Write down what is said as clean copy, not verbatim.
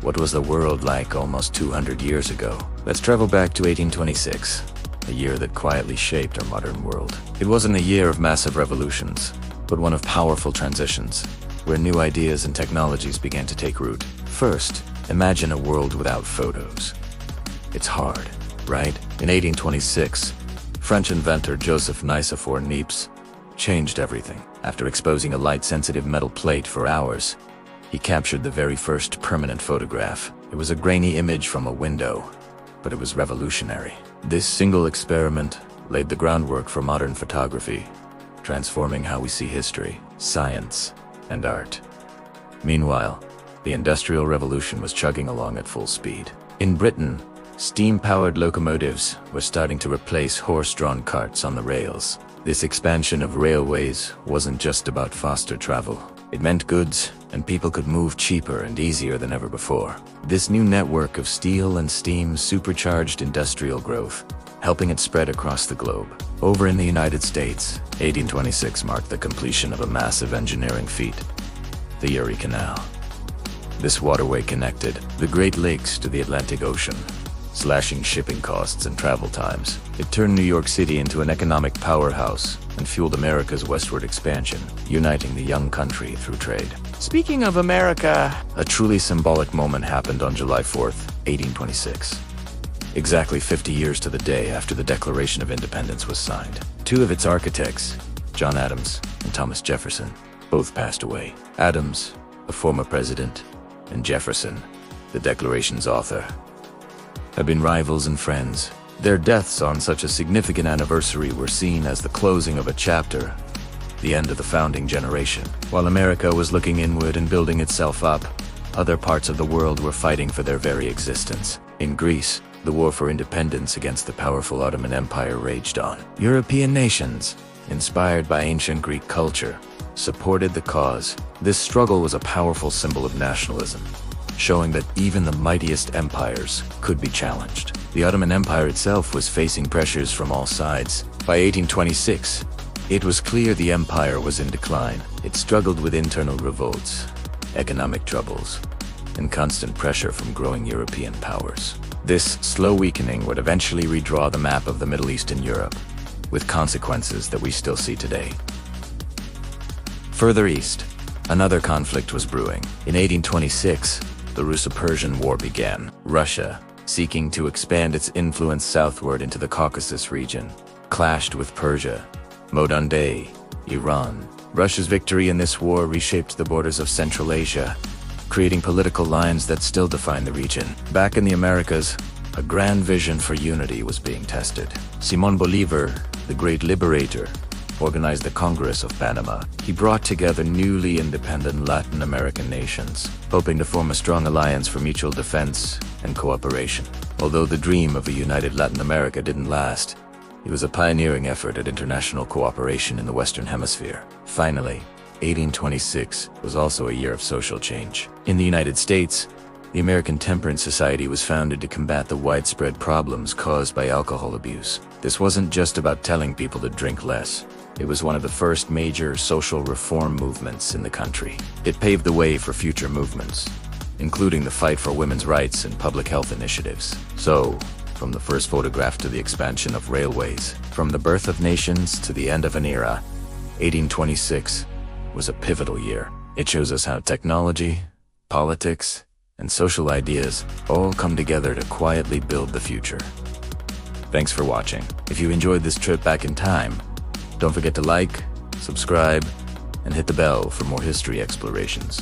What was the world like almost 200 years ago? Let's travel back to 1826, a year that quietly shaped our modern world. It wasn't a year of massive revolutions, but one of powerful transitions, where new ideas and technologies began to take root. First, imagine a world without photos. It's hard, right? In 1826, French inventor Joseph Nicephore Niepce changed everything. After exposing a light-sensitive metal plate for hours, he captured the very first permanent photograph. It was a grainy image from a window, but it was revolutionary. This single experiment laid the groundwork for modern photography, transforming how we see history, science, and art. Meanwhile, the Industrial Revolution was chugging along at full speed. In Britain, steam-powered locomotives were starting to replace horse-drawn carts on the rails. This expansion of railways wasn't just about faster travel. It meant goods and people could move cheaper and easier than ever before. This new network of steel and steam supercharged industrial growth, helping it spread across the globe. Over in the United States, 1826 marked the completion of a massive engineering feat, the Erie Canal. This waterway connected the Great Lakes to the Atlantic Ocean, slashing shipping costs and travel times. It turned New York City into an economic powerhouse and fueled America's westward expansion, uniting the young country through trade. Speaking of America, a truly symbolic moment happened on July 4th, 1826. Exactly 50 years to the day after the Declaration of Independence was signed. Two of its architects, John Adams and Thomas Jefferson, both passed away. Adams, a former president, and Jefferson, the Declaration's author, have been rivals and friends. Their deaths on such a significant anniversary were seen as the closing of a chapter, the end of the founding generation. While America was looking inward and building itself up, other parts of the world were fighting for their very existence. In Greece, the war for independence against the powerful Ottoman Empire raged on. European nations, inspired by ancient Greek culture, supported the cause. This struggle was a powerful symbol of nationalism, showing that even the mightiest empires could be challenged. The Ottoman Empire itself was facing pressures from all sides. By 1826, it was clear the empire was in decline. It struggled with internal revolts, economic troubles, and constant pressure from growing European powers. This slow weakening would eventually redraw the map of the Middle East and Europe, with consequences that we still see today. Further east, another conflict was brewing. In 1826, the Russo-Persian War began. Russia, seeking to expand its influence southward into the Caucasus region, clashed with Persia, modern day Iran. Russia's victory in this war reshaped the borders of Central Asia, creating political lines that still define the region. Back in the Americas, a grand vision for unity was being tested. Simón Bolívar, the great liberator, organized the Congress of Panama. He brought together newly independent Latin American nations, hoping to form a strong alliance for mutual defense and cooperation. Although the dream of a united Latin America didn't last, it was a pioneering effort at international cooperation in the Western Hemisphere. Finally, 1826 was also a year of social change. In the United States, the American Temperance Society was founded to combat the widespread problems caused by alcohol abuse. This wasn't just about telling people to drink less. It was one of the first major social reform movements in the country. It paved the way for future movements, including the fight for women's rights and public health initiatives. So, from the first photograph to the expansion of railways, from the birth of nations to the end of an era, 1826 was a pivotal year. It shows us how technology, politics, and social ideas all come together to quietly build the future. Thanks for watching. If you enjoyed this trip back in time, don't forget to like, subscribe, and hit the bell for more history explorations.